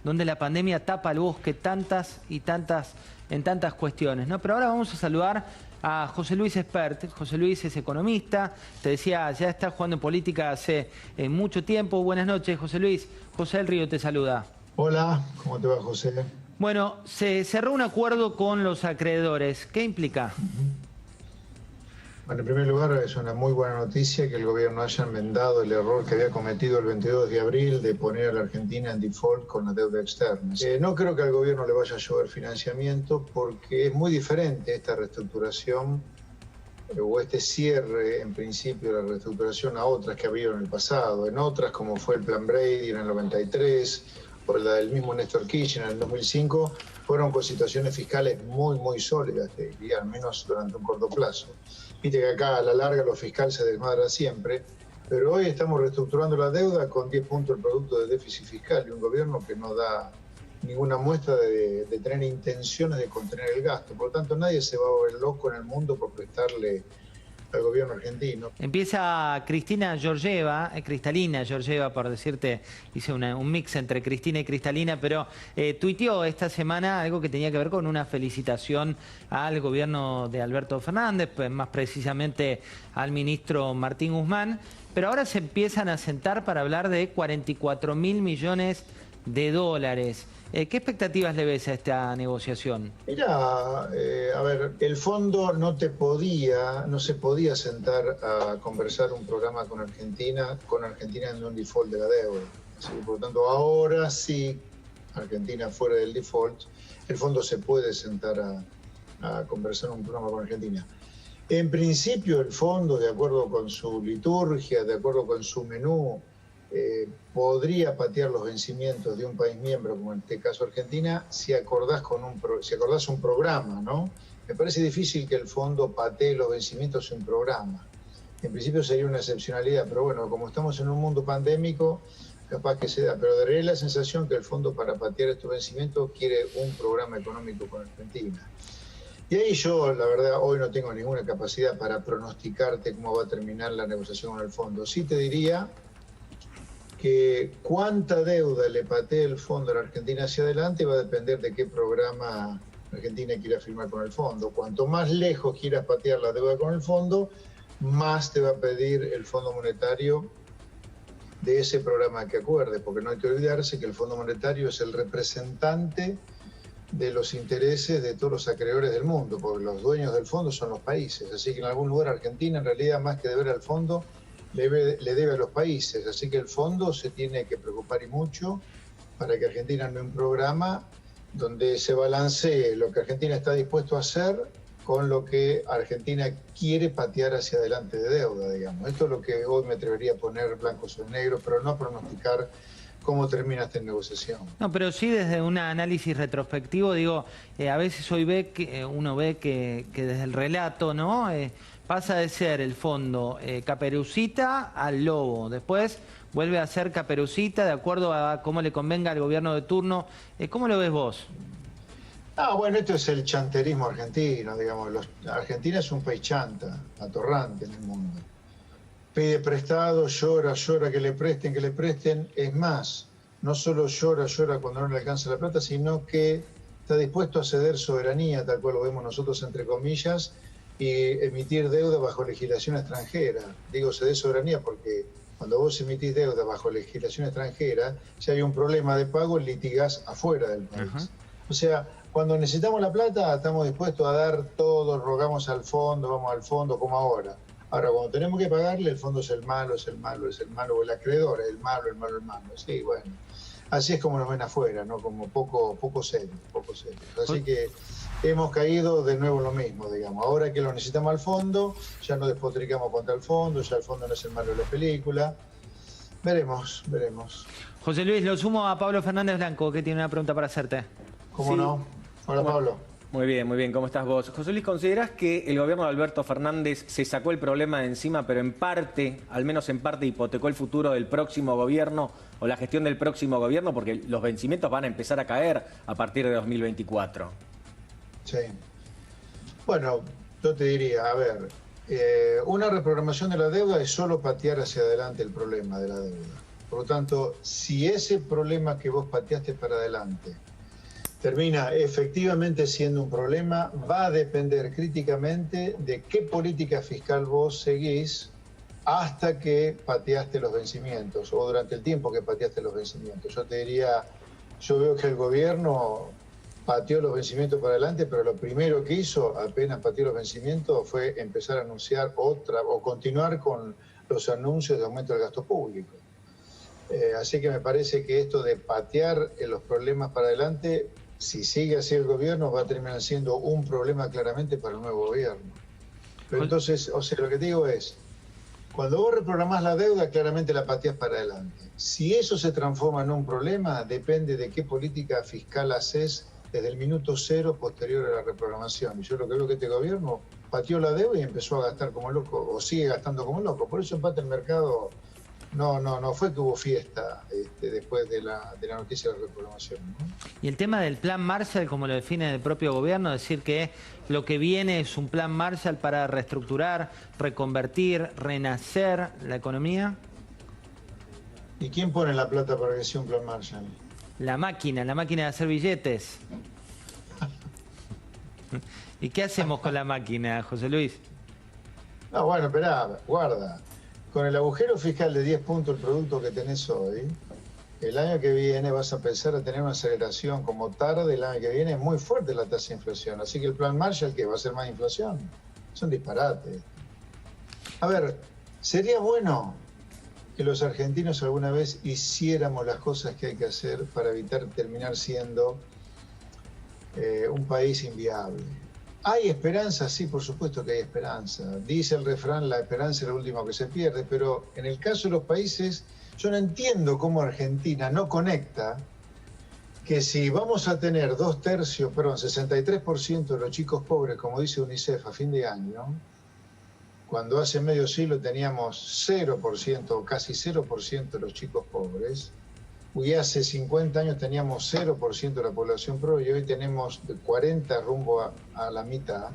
Donde la pandemia tapa el bosque en tantas cuestiones, ¿no? Pero ahora vamos a saludar a José Luis Espert. José Luis es economista, te decía, ya está jugando en política hace mucho tiempo. Buenas noches, José Luis. José del Río te saluda. Hola, ¿cómo te va, José? Bueno, se cerró un acuerdo con los acreedores. ¿Qué implica? Bueno, en primer lugar, es una muy buena noticia que el gobierno haya enmendado el error que había cometido el 22 de abril de poner a la Argentina en default con la deuda externa. No creo que al gobierno le vaya a llover financiamiento porque es muy diferente esta reestructuración o este cierre, en principio, de la reestructuración a otras que ha habido en el pasado. En otras, como fue el Plan Brady en el 93 o la del mismo Néstor Kirchner en el 2005, fueron con situaciones fiscales muy sólidas, te diría, al menos durante un corto plazo. Viste que acá a la larga lo fiscal se desmadra siempre, pero hoy estamos reestructurando la deuda con 10 puntos el producto de déficit fiscal y un gobierno que no da ninguna muestra de tener intenciones de contener el gasto. Por lo tanto, nadie se va a volver loco en el mundo por prestarle al gobierno argentino. Empieza Cristalina Georgieva, por decirte, hice un mix entre Cristina y Cristalina, pero tuiteó esta semana algo que tenía que ver con una felicitación al gobierno de Alberto Fernández, pues más precisamente al ministro Martín Guzmán, pero ahora se empiezan a sentar para hablar de 44.000 millones de dólares. ¿Qué expectativas le ves a esta negociación? Mira, a ver, el fondo no se podía sentar a conversar un programa con Argentina en un default de la deuda. Así que, por lo tanto, ahora sí, Argentina fuera del default, el fondo se puede sentar a conversar un programa con Argentina. En principio, el fondo, de acuerdo con su liturgia, de acuerdo con su menú, podría patear los vencimientos de un país miembro, como en este caso Argentina, si acordás un programa, ¿no? Me parece difícil que el fondo patee los vencimientos en un programa. En principio sería una excepcionalidad, pero bueno, como estamos en un mundo pandémico, capaz que se da. Pero daría la sensación que el fondo, para patear estos vencimientos, quiere un programa económico con Argentina. Y ahí yo, la verdad, hoy no tengo ninguna capacidad para pronosticarte cómo va a terminar la negociación con el fondo. Sí te diría que cuánta deuda le patee el fondo a la Argentina hacia adelante va a depender de qué programa Argentina quiera firmar con el fondo. Cuanto más lejos quieras patear la deuda con el fondo, más te va a pedir el Fondo Monetario de ese programa que acuerde, porque no hay que olvidarse que el Fondo Monetario es el representante de los intereses de todos los acreedores del mundo, porque los dueños del fondo son los países. Así que en algún lugar Argentina, en realidad, más que deber al fondo, le debe a los países, así que el fondo se tiene que preocupar y mucho para que Argentina no un programa donde se balancee lo que Argentina está dispuesto a hacer con lo que Argentina quiere patear hacia adelante de deuda, digamos. Esto es lo que hoy me atrevería a poner blanco sobre negro, pero no a pronosticar cómo termina esta negociación. No, pero sí desde un análisis retrospectivo, digo, a veces hoy uno ve que desde el relato, ¿no? Pasa de ser el fondo Caperucita al lobo. Después vuelve a ser Caperucita de acuerdo a cómo le convenga al gobierno de turno. ¿Cómo lo ves vos? Bueno, esto es el chanterismo argentino, digamos. Argentina es un país chanta, atorrante en el mundo. Pide prestado, llora que le presten. Es más, no solo llora cuando no le alcanza la plata, sino que está dispuesto a ceder soberanía, tal cual lo vemos nosotros entre comillas, y emitir deuda bajo legislación extranjera. Digo ceder soberanía porque cuando vos emitís deuda bajo legislación extranjera, si hay un problema de pago, litigás afuera del país. Uh-huh. O sea, cuando necesitamos la plata, estamos dispuestos a dar todo, rogamos al fondo, vamos al fondo, como ahora. Ahora, cuando tenemos que pagarle, el fondo es el malo, o el acreedor es el malo. Sí, bueno. Así es como nos ven afuera, ¿no? Como poco serio. Así que hemos caído de nuevo en lo mismo, digamos. Ahora que lo necesitamos al fondo, ya no despotricamos contra el fondo, ya el fondo no es el malo de la película. Veremos. José Luis, lo sumo a Pablo Fernández Blanco, que tiene una pregunta para hacerte. ¿Cómo no? Hola, Pablo. Muy bien, ¿cómo estás vos? José Luis, ¿considerás que el gobierno de Alberto Fernández se sacó el problema de encima, pero en parte, al menos en parte, hipotecó el futuro del próximo gobierno o la gestión del próximo gobierno? Porque los vencimientos van a empezar a caer a partir de 2024. Sí. Bueno, yo te diría, a ver, una reprogramación de la deuda es solo patear hacia adelante el problema de la deuda. Por lo tanto, si ese problema que vos pateaste para adelante termina efectivamente siendo un problema, va a depender críticamente de qué política fiscal vos seguís hasta que pateaste los vencimientos o durante el tiempo que pateaste los vencimientos. Yo te diría, yo veo que el gobierno pateó los vencimientos para adelante, pero lo primero que hizo, apenas pateó los vencimientos, fue empezar a anunciar otra o continuar con los anuncios de aumento del gasto público. Así que me parece que esto de patear los problemas para adelante, si sigue así el gobierno, va a terminar siendo un problema claramente para el nuevo gobierno. Pero entonces, o sea, lo que digo es, cuando vos reprogramás la deuda, claramente la pateás para adelante. Si eso se transforma en un problema, depende de qué política fiscal haces desde el minuto cero posterior a la reprogramación. Y yo lo que veo que este gobierno pateó la deuda y empezó a gastar como loco, o sigue gastando como loco. Por eso empate el mercado. No fue que hubo fiesta después de la noticia de la reprogramación, ¿no? Y el tema del plan Marshall, como lo define el propio gobierno, decir que lo que viene es un plan Marshall para reestructurar, reconvertir, renacer la economía. ¿Y quién pone la plata para que sea un plan Marshall? La máquina de hacer billetes. ¿Y qué hacemos con la máquina, José Luis? No, bueno, esperá, guarda. Con el agujero fiscal de 10 puntos el producto que tenés hoy, el año que viene vas a empezar a tener una aceleración como tarde, el año que viene es muy fuerte la tasa de inflación. Así que el plan Marshall, ¿qué? ¿Va a ser más inflación? Es un disparate. A ver, sería bueno que los argentinos alguna vez hiciéramos las cosas que hay que hacer para evitar terminar siendo un país inviable. ¿Hay esperanza? Sí, por supuesto que hay esperanza. Dice el refrán, la esperanza es lo último que se pierde, pero en el caso de los países, yo no entiendo cómo Argentina no conecta que si vamos a tener 63% de los chicos pobres, como dice UNICEF a fin de año, cuando hace medio siglo teníamos 0%, casi 0% de los chicos pobres, y hace 50 años teníamos 0% de la población pobre y hoy tenemos de 40 rumbo a la mitad.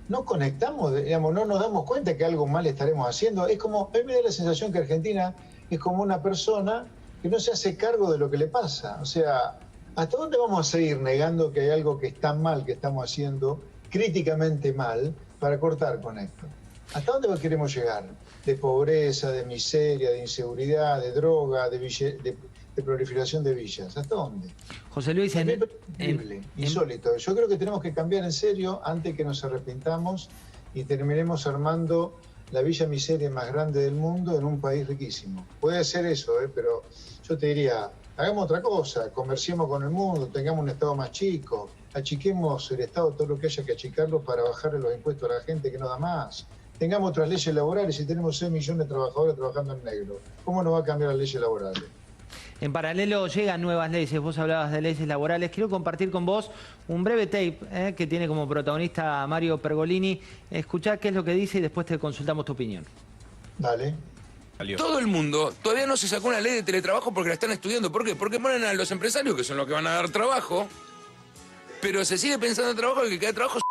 No conectamos, digamos, no nos damos cuenta que algo mal estaremos haciendo. Es como, a mí me da la sensación que Argentina es como una persona que no se hace cargo de lo que le pasa. O sea, ¿hasta dónde vamos a seguir negando que hay algo que está mal, que estamos haciendo críticamente mal, para cortar con esto? ¿Hasta dónde queremos llegar? De pobreza, de miseria, de inseguridad, de droga, de proliferación de villas. ¿Hasta dónde? José Luis, increíble, insólito. Yo creo que tenemos que cambiar en serio antes que nos arrepintamos y terminemos armando la villa miseria más grande del mundo en un país riquísimo. Puede ser eso, pero yo te diría, hagamos otra cosa, comerciemos con el mundo, tengamos un Estado más chico, achiquemos el Estado todo lo que haya que achicarlo para bajarle los impuestos a la gente que no da más. Tengamos otras leyes laborales y tenemos 6 millones de trabajadores trabajando en negro. ¿Cómo no va a cambiar las leyes laborales? En paralelo llegan nuevas leyes, vos hablabas de leyes laborales. Quiero compartir con vos un breve tape que tiene como protagonista a Mario Pergolini. Escuchá qué es lo que dice y después te consultamos tu opinión. Dale. Todo el mundo todavía no se sacó una ley de teletrabajo porque la están estudiando. ¿Por qué? Porque ponen a los empresarios, que son los que van a dar trabajo, pero se sigue pensando en trabajo y que cada trabajo es...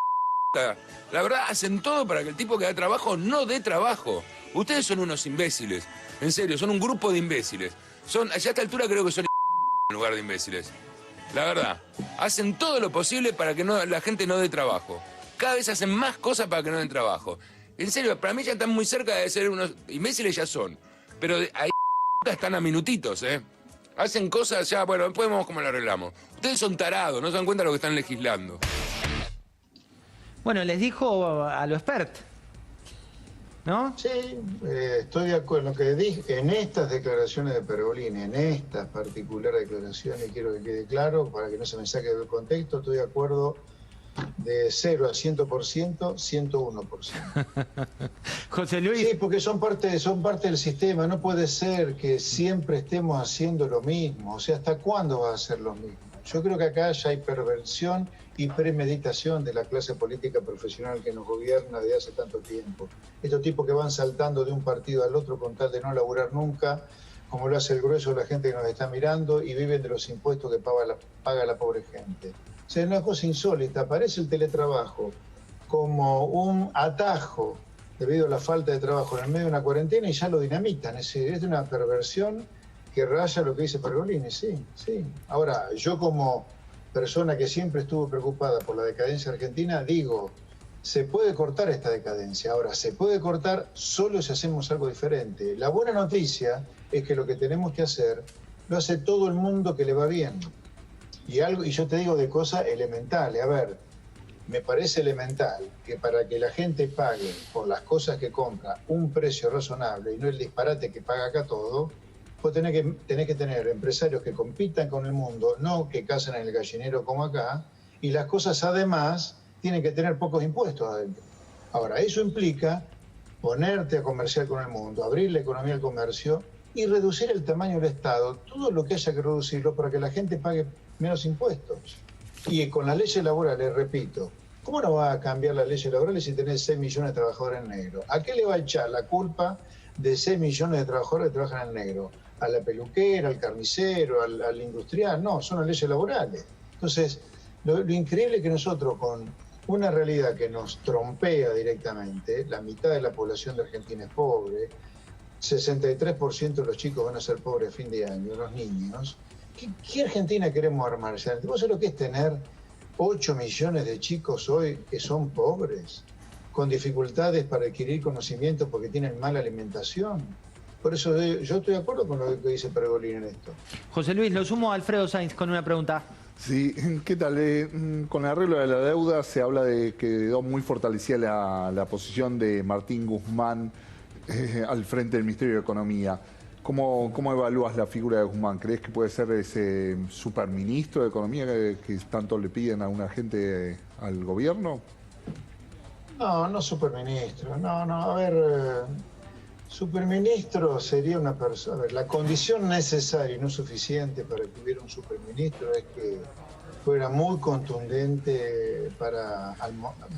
La verdad, hacen todo para que el tipo que da trabajo no dé trabajo. Ustedes son unos imbéciles. En serio, son un grupo de imbéciles. Ya a esta altura creo que son en lugar de imbéciles. La verdad, hacen todo lo posible para que la gente no dé trabajo. Cada vez hacen más cosas para que no den trabajo. En serio, para mí ya están muy cerca de ser unos imbéciles, ya son. Pero ahí están a minutitos, Hacen cosas ya, bueno, después vemos cómo lo arreglamos. Ustedes son tarados, no se dan cuenta de lo que están legislando. Bueno, les dijo a lo expert, ¿no? Sí, estoy de acuerdo. Lo que dije en estas declaraciones de Pergolini, en estas particulares declaraciones, quiero que quede claro, para que no se me saque del contexto, estoy de acuerdo de 0 a 100%, 101%. José Luis. Sí, porque son parte del sistema. No puede ser que siempre estemos haciendo lo mismo. O sea, ¿hasta cuándo va a ser lo mismo? Yo creo que acá ya hay perversión y premeditación de la clase política profesional que nos gobierna desde hace tanto tiempo. Estos tipos que van saltando de un partido al otro con tal de no laburar nunca, como lo hace el grueso de la gente que nos está mirando, y viven de los impuestos que paga la pobre gente. O sea, es una cosa insólita. Aparece el teletrabajo como un atajo debido a la falta de trabajo en el medio de una cuarentena y ya lo dinamitan. Es de una perversión que raya lo que dice Pergolini, sí. Ahora, yo como persona que siempre estuvo preocupada por la decadencia argentina, digo, se puede cortar esta decadencia. Ahora, se puede cortar solo si hacemos algo diferente. La buena noticia es que lo que tenemos que hacer lo hace todo el mundo que le va bien. Y yo te digo de cosas elementales. A ver, me parece elemental que para que la gente pague por las cosas que compra un precio razonable y no el disparate que paga acá todo, vos tenés que tener empresarios que compitan con el mundo, no que cazan en el gallinero como acá, y las cosas además tienen que tener pocos impuestos adentro. Ahora, eso implica ponerte a comerciar con el mundo, abrir la economía al comercio y reducir el tamaño del Estado, todo lo que haya que reducirlo para que la gente pague menos impuestos. Y con las leyes laborales, repito, ¿cómo no va a cambiar las leyes laborales si tenés 6 millones de trabajadores en negro? ¿A qué le va a echar la culpa de 6 millones de trabajadores que trabajan en negro? ¿A la peluquera, al carnicero, al industrial? No, son las leyes laborales. Entonces, lo increíble es que nosotros con una realidad que nos trompea directamente, la mitad de la población de Argentina es pobre, 63% de los chicos van a ser pobres a fin de año, los niños. ¿Qué Argentina queremos armar? ¿Vos sabés lo que es tener 8 millones de chicos hoy que son pobres, con dificultades para adquirir conocimiento porque tienen mala alimentación? Por eso yo estoy de acuerdo con lo que dice Pergolini en esto. José Luis, lo sumo a Alfredo Sainz con una pregunta. Sí, ¿qué tal? Con el arreglo de la deuda se habla de que quedó muy fortalecida la posición de Martín Guzmán al frente del Ministerio de Economía. ¿Cómo evalúas la figura de Guzmán? ¿Crees que puede ser ese superministro de Economía que tanto le piden a una gente al gobierno? No superministro. No, a ver, superministro sería una persona. A ver, la condición necesaria y no suficiente para que hubiera un superministro es que fuera muy contundente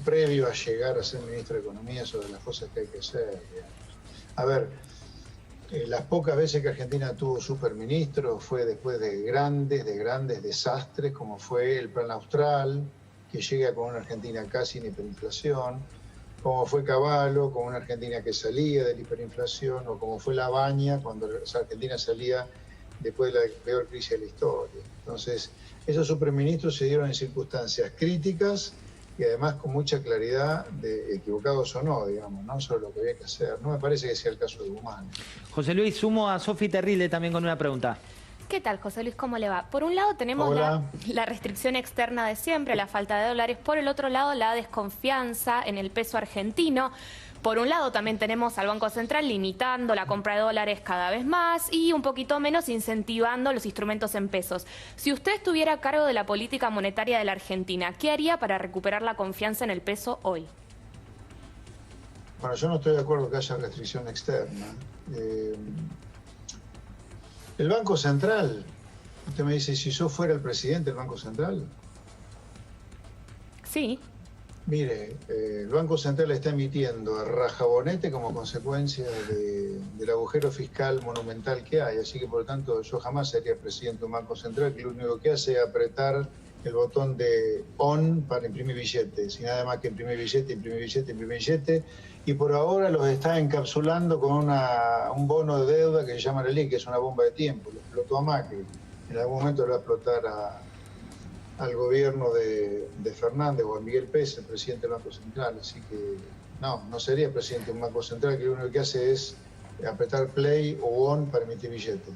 previo a llegar a ser ministro de Economía sobre las cosas que hay que hacer, digamos. A ver, las pocas veces que Argentina tuvo superministro fue después de grandes desastres, como fue el Plan Austral, que llega con una Argentina casi en hiperinflación, como fue Cavallo, con una Argentina que salía de la hiperinflación, o como fue La Baña, cuando Argentina salía después de la peor crisis de la historia. Entonces, esos superministros se dieron en circunstancias críticas y además con mucha claridad, de equivocados o no, digamos, ¿no? Sobre lo que había que hacer. No me parece que sea el caso de Guzmán. José Luis, sumo a Sofi Terrile también con una pregunta. ¿Qué tal, José Luis? ¿Cómo le va? Por un lado tenemos la restricción externa de siempre, la falta de dólares. Por el otro lado, la desconfianza en el peso argentino. Por un lado también tenemos al Banco Central limitando la compra de dólares cada vez más y un poquito menos incentivando los instrumentos en pesos. Si usted estuviera a cargo de la política monetaria de la Argentina, ¿qué haría para recuperar la confianza en el peso hoy? Bueno, yo no estoy de acuerdo que haya restricción externa. El Banco Central, usted me dice, si yo fuera el presidente del Banco Central. Sí. Mire, el Banco Central está emitiendo a rajabonete como consecuencia del agujero fiscal monumental que hay. Así que, por lo tanto, yo jamás sería presidente de un Banco Central que lo único que hace es apretar el botón de on para imprimir billetes. Y nada más que imprimir billete. Y por ahora los está encapsulando con un bono de deuda que se llama Relic, que es una bomba de tiempo. Lo explotó a Macri. En algún momento lo va a explotar al gobierno de Fernández o a Miguel Pérez, el presidente del Banco Central. Así que no sería presidente de un Banco Central que lo único que hace es apretar play o on para emitir billetes.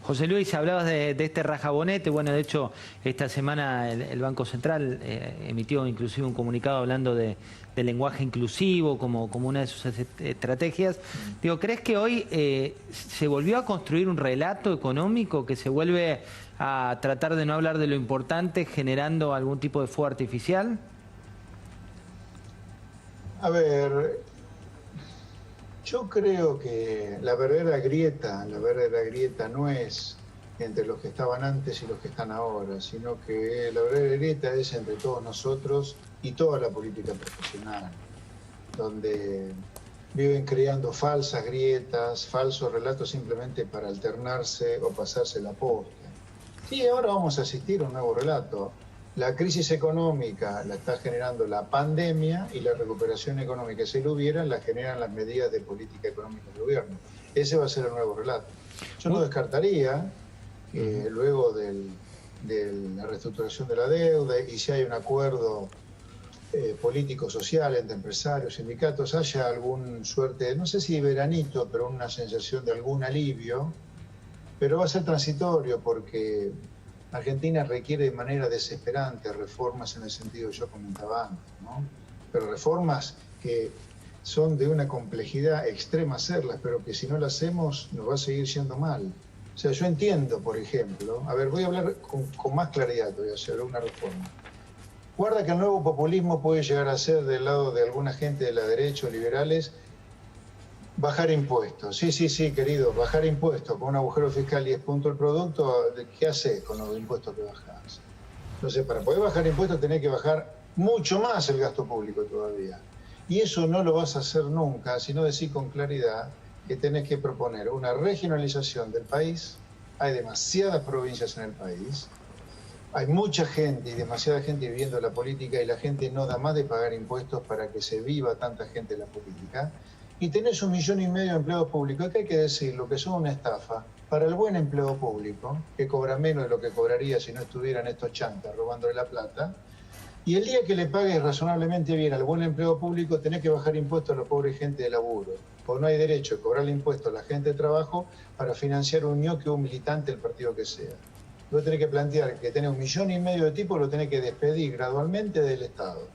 José Luis, hablabas de este rajabonete. Bueno, de hecho, esta semana el Banco Central emitió inclusive un comunicado hablando de lenguaje inclusivo como una de sus estrategias. Digo, ¿crees que hoy se volvió a construir un relato económico que se vuelve a tratar de no hablar de lo importante generando algún tipo de fuego artificial? A ver, yo creo que la verdadera grieta no es entre los que estaban antes y los que están ahora, sino que la verdadera grieta es entre todos nosotros y toda la política profesional, donde viven creando falsas grietas, falsos relatos simplemente para alternarse o pasarse la posta. Sí, ahora vamos a asistir a un nuevo relato. La crisis económica la está generando la pandemia y la recuperación económica, si lo hubiera, la generan las medidas de política económica del gobierno. Ese va a ser el nuevo relato. Yo no descartaría que luego de la reestructuración de la deuda y si hay un acuerdo político-social entre empresarios, sindicatos, haya algún suerte, no sé si veranito, pero una sensación de algún alivio, pero va a ser transitorio porque Argentina requiere de manera desesperante reformas en el sentido que yo comentaba antes, ¿no? Pero reformas que son de una complejidad extrema hacerlas, pero que si no las hacemos nos va a seguir yendo mal. O sea, yo entiendo, por ejemplo, a ver, voy a hablar con más claridad, voy a hacer una reforma. Guarda que el nuevo populismo puede llegar a ser del lado de alguna gente de la derecha o liberales bajar impuestos. Sí, querido, bajar impuestos con un agujero fiscal 10 puntos el producto, ¿qué haces con los impuestos que bajás? Entonces, para poder bajar impuestos tenés que bajar mucho más el gasto público todavía. Y eso no lo vas a hacer nunca si no decís con claridad que tenés que proponer una regionalización del país. Hay demasiadas provincias en el país. Hay mucha gente y demasiada gente viviendo la política y la gente no da más de pagar impuestos para que se viva tanta gente en la política. Y tenés 1,5 millones de empleados públicos, que hay que decirlo, que son una estafa para el buen empleo público, que cobra menos de lo que cobraría si no estuvieran estos chantas robándole la plata. Y el día que le pagues razonablemente bien al buen empleo público, tenés que bajar impuestos a la pobre gente de laburo. O no hay derecho a cobrarle impuestos a la gente de trabajo para financiar un ñoque o un militante del partido que sea. Vos tenés que plantear que tenés 1,5 millones de tipos, lo tenés que despedir gradualmente del Estado.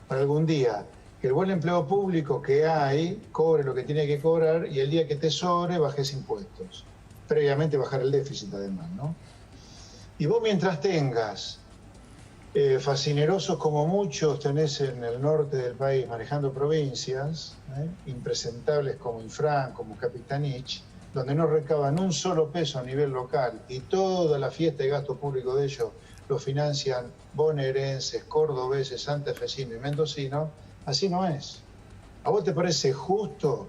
Para algún día, que el buen empleo público que hay, cobre lo que tiene que cobrar y el día que te sobre, bajes impuestos. Previamente bajar el déficit además, ¿no? Y vos mientras tengas fascinerosos como muchos tenés en el norte del país manejando provincias, impresentables como Infran, como Capitanich, donde no recaban un solo peso a nivel local y toda la fiesta y gasto público de ellos lo financian bonaerenses, cordobeses, santafesinos y mendocinos, así no es. ¿A vos te parece justo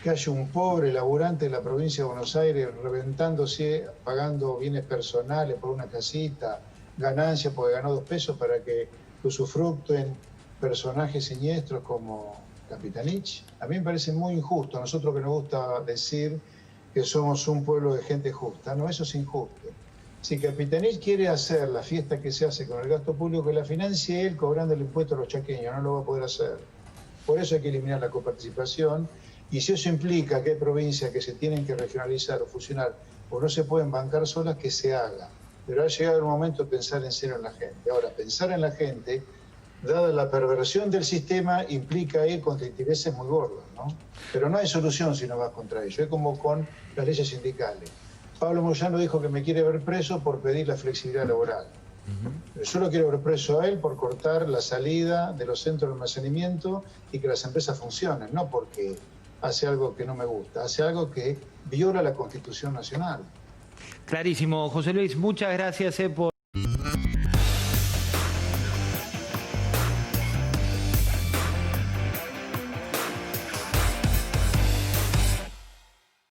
que haya un pobre laburante de la provincia de Buenos Aires reventándose, pagando bienes personales por una casita, ganancias porque ganó 2 pesos para que usufructuen personajes siniestros como Capitanich? A mí me parece muy injusto. A nosotros que nos gusta decir que somos un pueblo de gente justa, no, eso es injusto. Si Capitanich quiere hacer la fiesta que se hace con el gasto público, que la financie él cobrando el impuesto a los chaqueños, no lo va a poder hacer. Por eso hay que eliminar la coparticipación, y si eso implica que hay provincias que se tienen que regionalizar o fusionar o no se pueden bancar solas, que se haga. Pero ha llegado el momento de pensar en serio en la gente. Ahora, pensar en la gente, dada la perversión del sistema, implica ir contra intereses muy gordos, ¿no? Pero no hay solución si no vas contra ello. Es como con las leyes sindicales. Pablo Moyano dijo que me quiere ver preso por pedir la flexibilidad laboral. Pero yo lo quiero ver preso a él por cortar la salida de los centros de almacenamiento y que las empresas funcionen, no porque hace algo que no me gusta, hace algo que viola la Constitución Nacional. Clarísimo, José Luis, muchas gracias por...